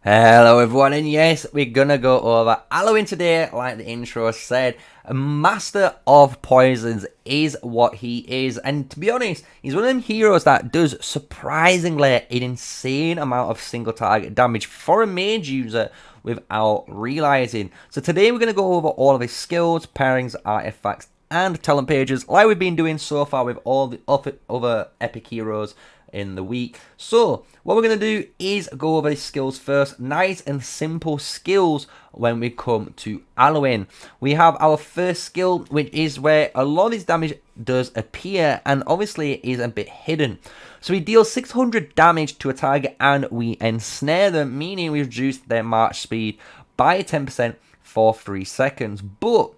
Hello everyone, and yes, we're gonna go over Alwyn today. Like the intro said, a master of poisons is what he is, and to be honest, he's one of them heroes that does surprisingly an insane amount of single target damage for a mage user without realizing. So today we're gonna go over all of his skills, pairings, artifacts, and talent pages, like we've been doing so far with all the other epic heroes in the week. So what we're going to do is go over his skills first. Nice and simple skills when we come to Alwyn. We have our first skill, which is where a lot of his damage does appear and obviously is a bit hidden. So we deal 600 damage to a target and we ensnare them, meaning we reduce their march speed by 10% for 3 seconds. But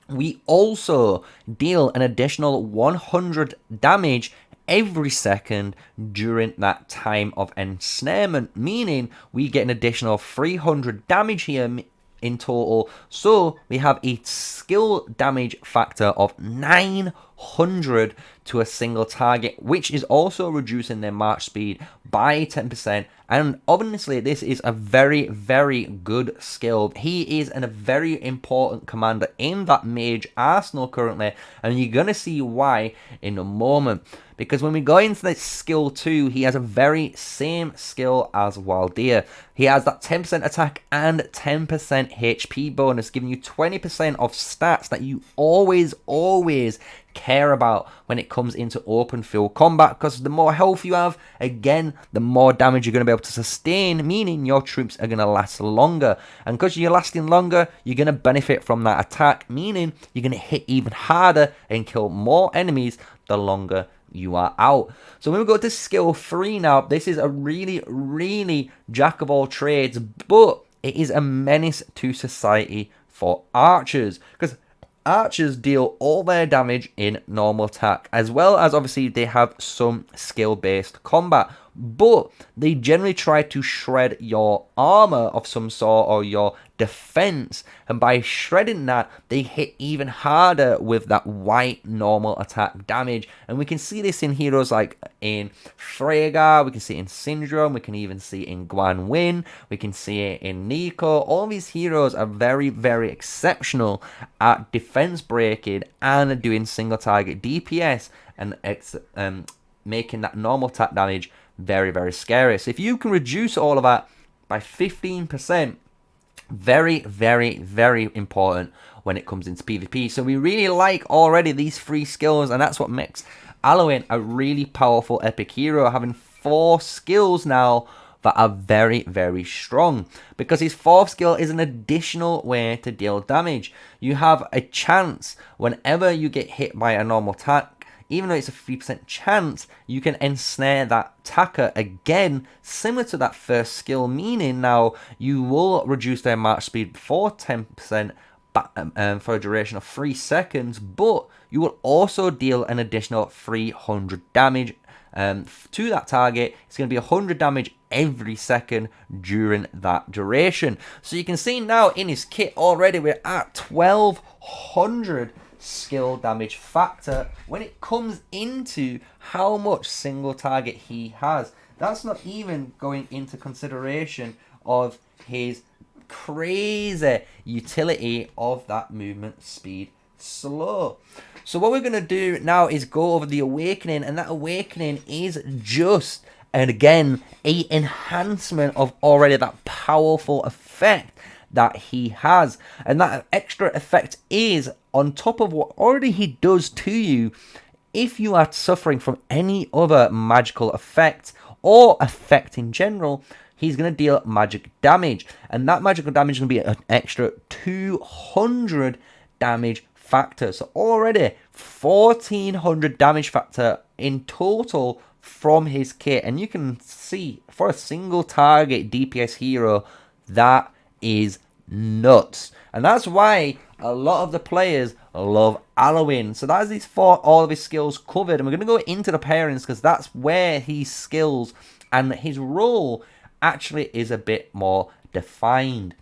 we also deal an additional 100 damage every second during that time of ensnarement, meaning we get an additional 300 damage here in total. So we have a skill damage factor of 900 to a single target, which is also reducing their march speed by 10%. And obviously this is a very, very good skill. He is a very important commander in that mage arsenal currently, and you're going to see why in a moment. Because when we go into this skill 2, he has a very same skill as Waldir. He has that 10% attack and 10% HP bonus, giving you 20% of stats that you always care about when it comes into open field combat. Because the more health you have, again, the more damage you're going to be able to sustain, meaning your troops are going to last longer. And because you're lasting longer, you're going to benefit from that attack, meaning you're going to hit even harder and kill more enemies the longer you are out. So when we go to skill 3 now, this is a really jack of all trades, but it is a menace to society for archers, because archers deal all their damage in normal attack, as well as obviously they have some skill based combat, but they generally try to shred your armor of some sort or your defense, and by shredding that they hit even harder with that white normal attack damage. And we can see this in heroes like in Freygar, we can see it in Syndrome, we can even see it in Guan Win, we can see it in Nico. All these heroes are very exceptional at defense breaking and doing single target DPS and making that normal attack damage very scary. So if you can reduce all of that by 15%, very important when it comes into PvP. So we really like already these 3 skills, and that's what makes Alwyn a really powerful epic hero, having 4 skills now that are very strong, because his 4th skill is an additional way to deal damage. You have a chance whenever you get hit by a normal attack, even though it's a 3% chance, you can ensnare that attacker again, similar to that first skill, meaning now you will reduce their march speed for 10% for a duration of 3 seconds, but you will also deal an additional 300 damage to that target. It's going to be 100 damage every second during that duration. So you can see now in his kit already we're at 1200 skill damage factor when it comes into how much single target he has. That's not even going into consideration of his crazy utility of that movement speed slow. So what we're going to do now is go over the awakening, and that awakening is just, and again, a enhancement of already that powerful effect that he has. And that extra effect is on top of what already he does to you. If you are suffering from any other magical effect or effect in general, he's going to deal magic damage, and that magical damage is going to be an extra 200 damage factor. So already 1400 damage factor in total from his kit, and you can see for a single target DPS hero, that is nuts. And that's why a lot of the players love Alwyn. So that's these 4, all of his skills covered, and we're going to go into the pairings, because that's where his skills and his role actually is a bit more defined.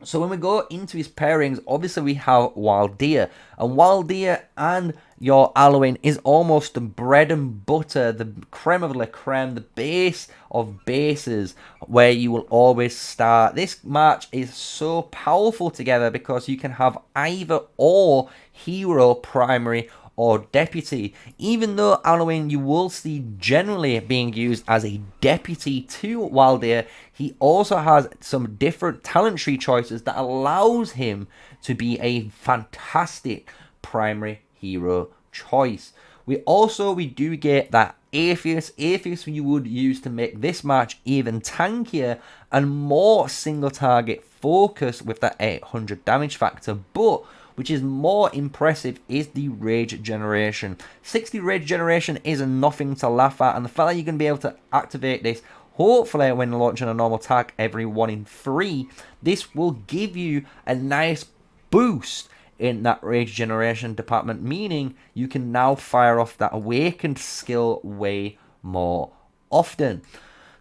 So when we go into his pairings, obviously we have Waldir, and Waldir and your Alwyn is almost the bread and butter, the creme of la creme, the base of bases where you will always start. This match is so powerful together because you can have either or hero, primary, or deputy. Even though Alwyn you will see generally being used as a deputy to Wilder, he also has some different talent tree choices that allows him to be a fantastic primary hero choice. We do get that Atheist you would use to make this match even tankier and more single target focus with that 800 damage factor, but which is more impressive is the rage generation. 60 rage generation is nothing to laugh at, and the fact that you're going to be able to activate this hopefully when launching a normal attack every 1 in 3, this will give you a nice boost in that rage generation department, meaning you can now fire off that awakened skill way more often.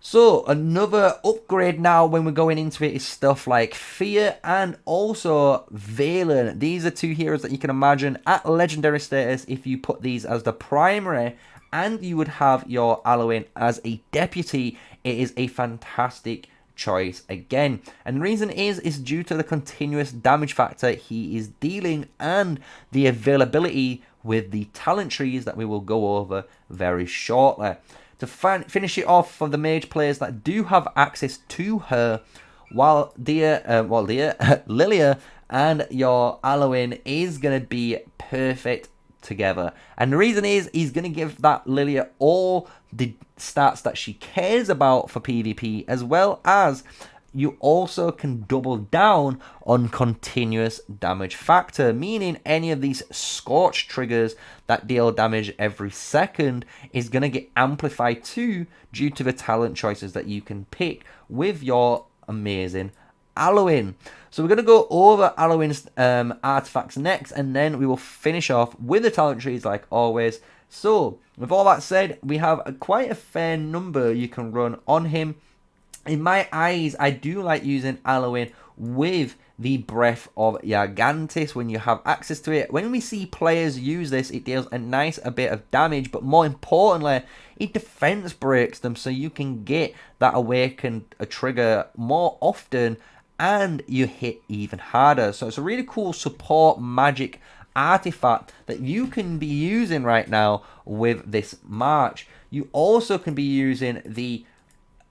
So another upgrade now when we're going into it is stuff like Fear and also Valen. These are 2 heroes that you can imagine at legendary status if you put these as the primary and you would have your Alwyn as a deputy. It is a fantastic choice again, and the reason is due to the continuous damage factor he is dealing and the availability with the talent trees that we will go over very shortly. To finish it off for the mage players that do have access to her, while Lilia and your Alwyn is going to be perfect together. And the reason is he's going to give that Lilia all the stats that she cares about for PvP, as well as you also can double down on continuous damage factor, meaning any of these scorch triggers that deal damage every second is going to get amplified too due to the talent choices that you can pick with your amazing Alwyn. So we're going to go over Alwyn's artifacts next, and then we will finish off with the talent trees like always. So with all that said, we have quite a fair number you can run on him. In my eyes, I do like using Alwyn with the Breath of Gigantis when you have access to it. When we see players use this, it deals a bit of damage, but more importantly, it defense breaks them so you can get that awakened trigger more often and you hit even harder. So it's a really cool support magic artifact that you can be using right now with this March. You also can be using the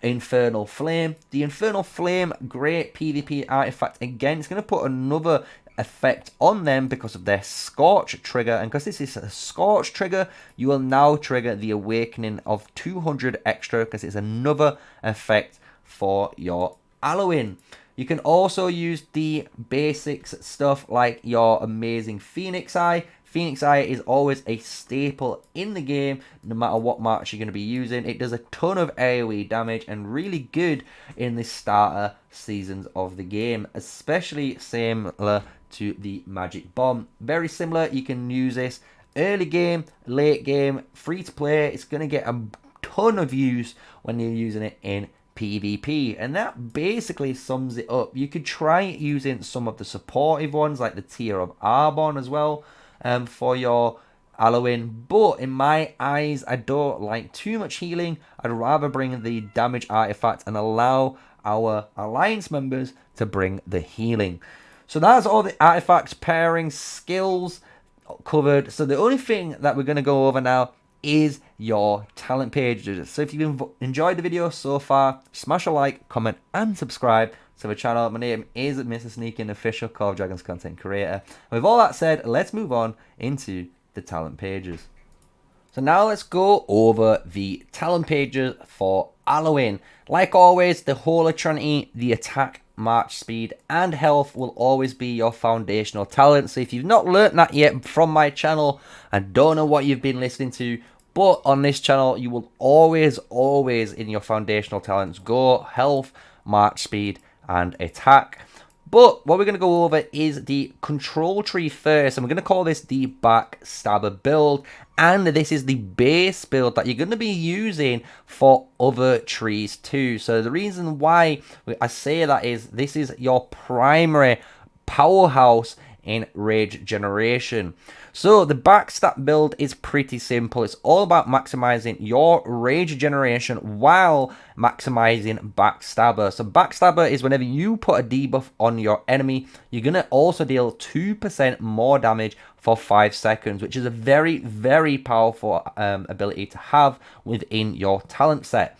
Infernal Flame. The Infernal Flame, great PvP artifact. Again, it's going to put another effect on them because of their Scorch trigger. And because this is a Scorch trigger, you will now trigger the Awakening of 200 extra because it's another effect for your Alwyn. You can also use the basics stuff like your amazing Phoenix Eye. Phoenix Eye is always a staple in the game, no matter what match you're going to be using. It does a ton of AoE damage and really good in the starter seasons of the game, especially similar to the Magic Bomb. Very similar, you can use this early game, late game, free to play. It's going to get a ton of use when you're using it in PvP, and that basically sums it up. You could try using some of the supportive ones like the Tear of Arbon as well for your Alwyn, but in my eyes I don't like too much healing. I'd rather bring the damage artifact and allow our alliance members to bring the healing. So that's all the artifacts, pairings, skills covered. So the only thing that we're going to go over now is your talent pages. So if you've enjoyed the video so far, smash a like, comment and subscribe to the channel. My name is MrSneakyy, an official Call of Dragons content creator. And with all that said, let's move on into the talent pages. So now let's go over the talent pages for Alwyn. Like always, the Holy Trinity, the attack, march speed and health will always be your foundational talent. So if you've not learnt that yet from my channel, I don't know what you've been listening to, but on this channel you will always in your foundational talents go health, march speed and attack. But what we're going to go over is the control tree first, and we're going to call this the Backstabber build, and this is the base build that you're going to be using for other trees too. So the reason why I say that is this is your primary powerhouse in rage generation. So the Backstab build is pretty simple. It's all about maximizing your rage generation while maximizing Backstabber. So Backstabber is whenever you put a debuff on your enemy, you're going to also deal 2% more damage for 5 seconds, which is a very, very powerful ability to have within your talent set.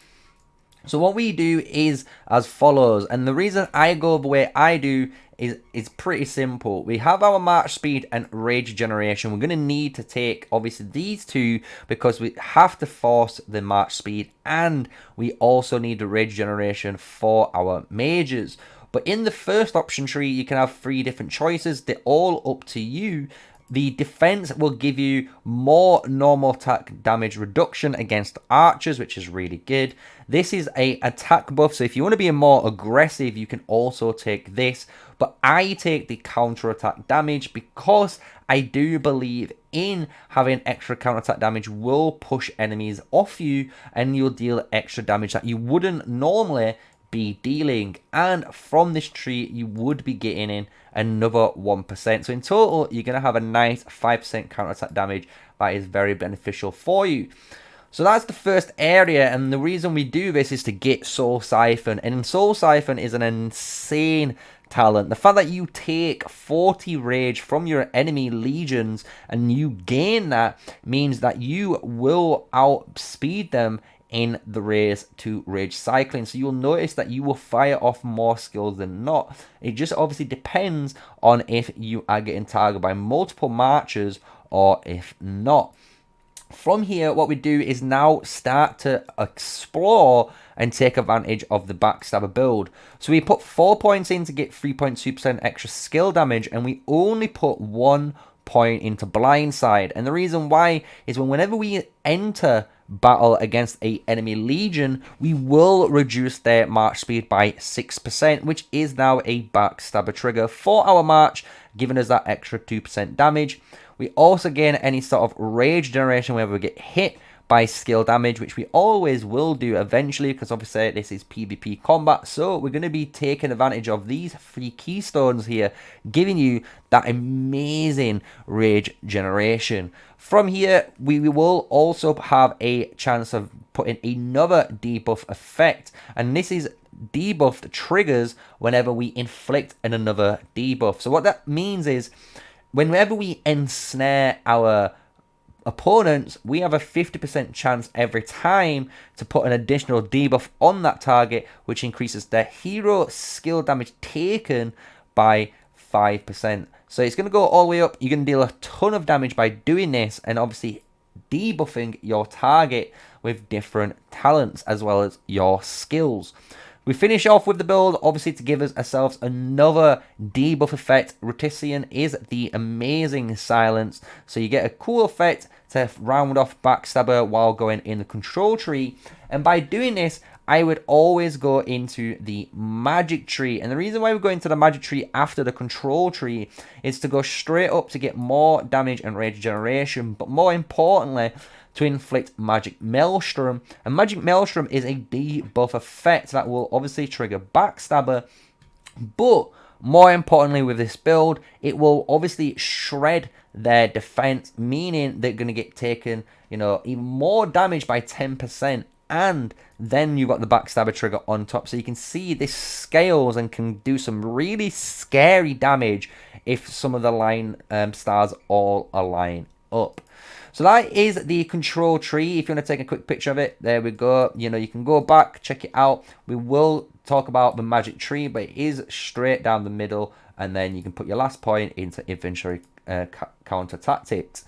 So what we do is as follows, and the reason I go the way I do is pretty simple. We have our march speed and rage generation. We're going to need to take obviously these two because we have to force the march speed, and we also need the rage generation for our mages. But in the first option tree, you can have 3 different choices. They're all up to you. The defense will give you more normal attack damage reduction against archers, which is really good. This is a attack buff, so if you want to be more aggressive, you can also take this. But I take the counter attack damage because I do believe in having extra counter attack damage will push enemies off you, and you'll deal extra damage that you wouldn't normally be dealing. And from this tree, you would be getting in another 1%. So in total, you're going to have a nice 5% counter attack damage that is very beneficial for you. So that's the first area, and the reason we do this is to get Soul Siphon, and Soul Siphon is an insane talent. The fact that you take 40 rage from your enemy legions and you gain that means that you will outspeed them in the race to rage cycling. So you'll notice that you will fire off more skills than not. It just obviously depends on if you are getting targeted by multiple marchers or if not. From here, what we do is now start to explore and take advantage of the Backstabber build. So we put 4 points in to get 3.2% extra skill damage, and we only put 1 point into blindside. And the reason why is whenever we enter battle against a enemy legion, we will reduce their march speed by 6%, which is now a Backstabber trigger for our march, giving us that extra 2% damage. We also gain any sort of rage generation whenever we get hit by skill damage, which we always will do eventually because obviously this is PvP combat. So we're going to be taking advantage of these 3 keystones here, giving you that amazing rage generation. From here, we will also have a chance of putting another debuff effect, and this is debuff triggers whenever we inflict another debuff. So what that means is whenever we ensnare our opponents, we have a 50% chance every time to put an additional debuff on that target, which increases their hero skill damage taken by 5%. So it's going to go all the way up. You're going to deal a ton of damage by doing this, and obviously debuffing your target with different talents as well as your skills. We finish off with the build, obviously, to give us ourselves another debuff effect. Rutician is the amazing silence, so you get a cool effect to round off Backstabber while going in the control tree. And by doing this, I would always go into the magic tree. And the reason why we go into the magic tree after the control tree is to go straight up to get more damage and rage generation, but more importantly, to inflict Magic Maelstrom. And Magic Maelstrom is a debuff effect that will obviously trigger Backstabber, but more importantly with this build, it will obviously shred their defense, meaning they're going to get taken, you know, even more damage by 10%. And then you've got the Backstabber trigger on top. So you can see this scales and can do some really scary damage if some of the line stars all align up. So that is the control tree. If you want to take a quick picture of it, there we go. You know, you can go back, check it out. We will talk about the magic tree, but it is straight down the middle. And then you can put your last point into infantry counter tactics.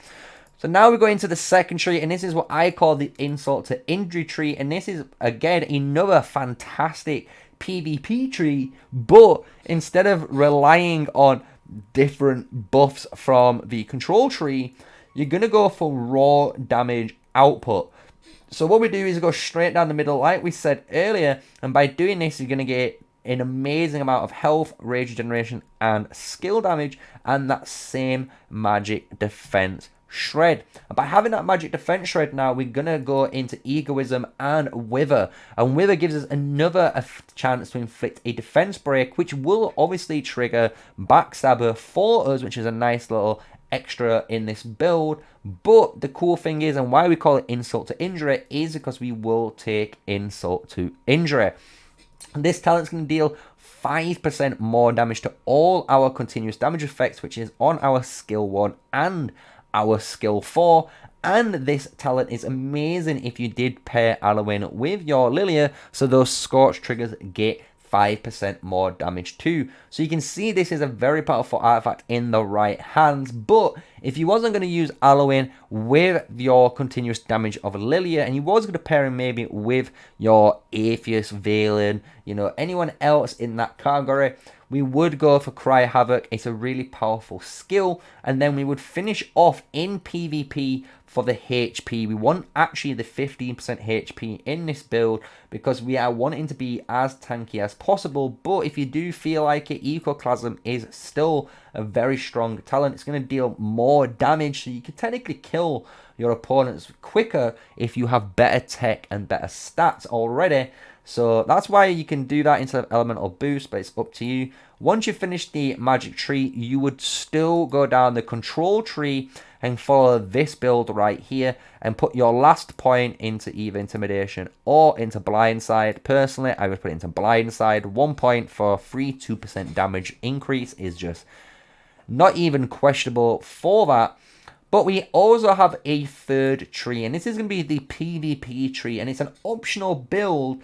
So now we're going to the second tree, and this is what I call the insult to injury tree. And this is, again, another fantastic PvP tree, but instead of relying on different buffs from the control tree, you're going to go for raw damage output. So what we do is go straight down the middle, like we said earlier, and by doing this, you're going to get an amazing amount of health, rage generation, and skill damage, and that same magic defense shred. And by having that magic defense shred now, we're going to go into egoism and wither. And wither gives us another chance to inflict a defense break, which will obviously trigger Backstabber for us, which is a nice little extra in this build. But the cool thing is, and why we call it insult to injury, is because we will take insult to injury. This talent's going to deal 5% more damage to all our continuous damage effects, which is on our skill 1 and our skill 4. And this talent is amazing if you did pair Alwyn with your Lilia, so those Scorch triggers get 5% more damage too. So you can see this is a very powerful artifact in the right hands. But if you wasn't going to use Alwyn with your continuous damage of Lilia, and you was going to pair him maybe with your Atheist, Valen, you know, anyone else in that category, we would go for Cry Havoc. It's a really powerful skill. And then we would finish off in PvP for the HP. We want actually the 15% HP in this build because we are wanting to be as tanky as possible. But if you do feel like it, Ecoclasm is still a very strong talent. It's going to deal more damage, so you can technically kill your opponents quicker if you have better tech and better stats already. So that's why you can do that instead of elemental boost, but it's up to you. Once you finish the magic tree, you would still go down the control tree and follow this build right here and put your last point into either intimidation or into blindside. Personally, I would put it into blindside. 1 point for free 2% damage increase is just not even questionable for that. But we also have a third tree, and this is going to be the PvP tree, and it's an optional build.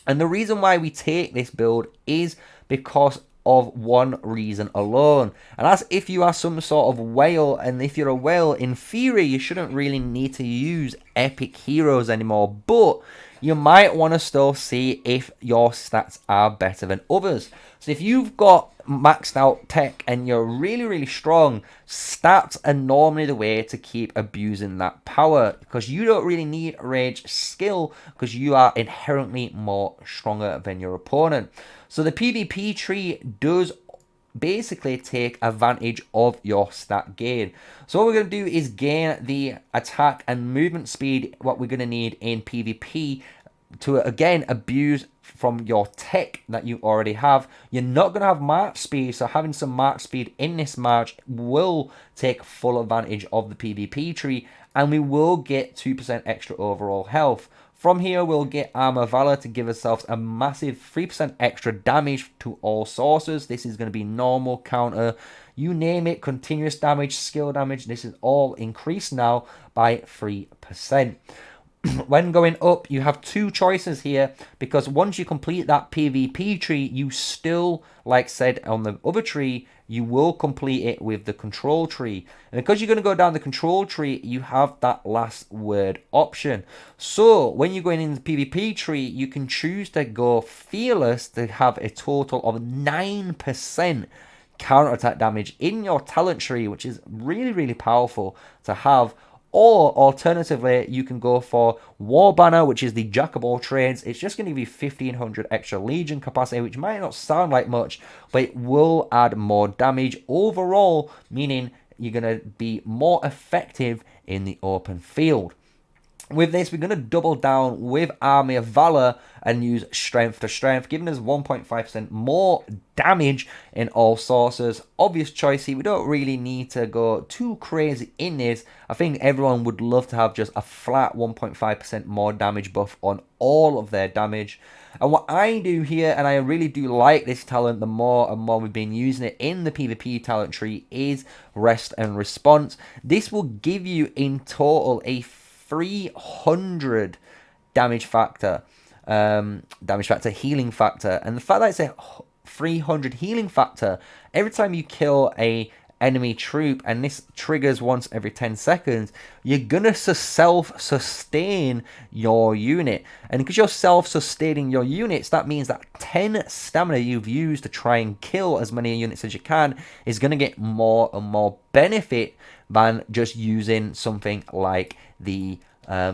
And the reason why we take this build is because of one reason alone. And that's if you are some sort of whale. And if you're a whale, in theory, you shouldn't really need to use epic heroes anymore. But you might want to still see if your stats are better than others. So if you've got maxed out tech and you're really strong, stats are normally the way to keep abusing that power, because you don't really need rage skill because you are inherently more stronger than your opponent. So the PvP tree does basically take advantage of your stat gain. So what we're going to do is gain the attack and movement speed, what we're going to need in PvP, to again abuse from your tech that you already have. You're not going to have march speed, so having some march speed in this march will take full advantage of the PvP tree, and we will get 2% extra overall health. From here, we'll get Armor Valor to give ourselves a massive 3% extra damage to all sources. This is going to be normal, counter, you name it, continuous damage, skill damage. This is all increased now by 3%. When going up, you have two choices here, because once you complete that PvP tree, you still, like said on the other tree, you will complete it with the control tree. And because you're going to go down the control tree, you have that last word option. So when you're going in the PvP tree, you can choose to go fearless to have a total of 9% counterattack damage in your talent tree, which is really powerful to have. Or alternatively, you can go for War Banner, which is the jack of all trades. It's just going to give you 1500 extra Legion capacity, which might not sound like much, but it will add more damage overall, meaning you're going to be more effective in the open field. With this, we're going to double down with Army of Valor and use Strength to Strength, giving us 1.5% more damage in all sources. Obvious choice here. We don't really need to go too crazy in this. I think everyone would love to have just a flat 1.5% more damage buff on all of their damage. And what I do here, and I really do like this talent the more and more we've been using it in the PvP talent tree, is Rest and Response. This will give you in total a 300 damage factor, healing factor. And the fact that it's a 300 healing factor, every time you kill a enemy troop, and this triggers once every 10 seconds, you're gonna self-sustain your unit. And because you're self-sustaining your units, that means that 10 stamina you've used to try and kill as many units as you can is gonna get more and more benefit than just using something like the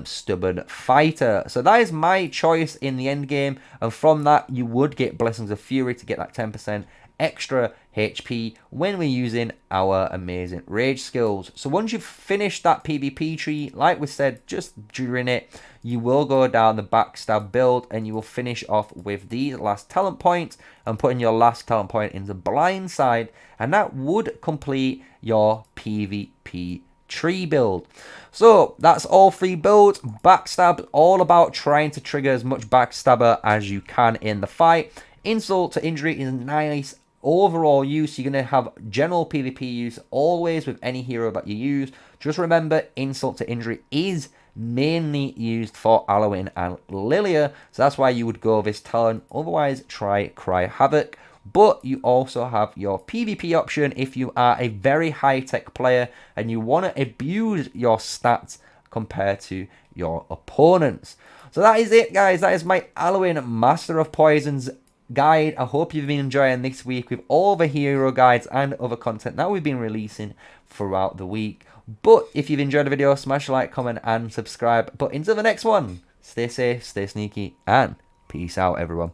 Stubborn Fighter. So that is my choice in the end game, and from that you would get Blessings of Fury to get that 10% extra HP when we're using our amazing rage skills. So once you've finished that PvP tree, like we said just during it, you will go down the backstab build and you will finish off with these last talent points and putting your last talent point in the blind side, and that would complete your PvP tree build. So that's all 3 builds. Backstab, all about trying to trigger as much backstabber as you can in the fight. Insult to injury is nice overall use. You're going to have general PvP use always with any hero that you use. Just remember, insult to injury is mainly used for Alwyn and Lilia, so that's why you would go this talent. Otherwise, try Cry Havoc. But you also have your PvP option if you are a very high-tech player and you want to abuse your stats compared to your opponents. So that is it, guys. That is my Alwyn Master of Poisons guide. I hope you've been enjoying this week with all the hero guides and other content that we've been releasing throughout the week. But if you've enjoyed the video, smash a like, comment, and subscribe. But until the next one, stay safe, stay sneaky, and peace out, everyone.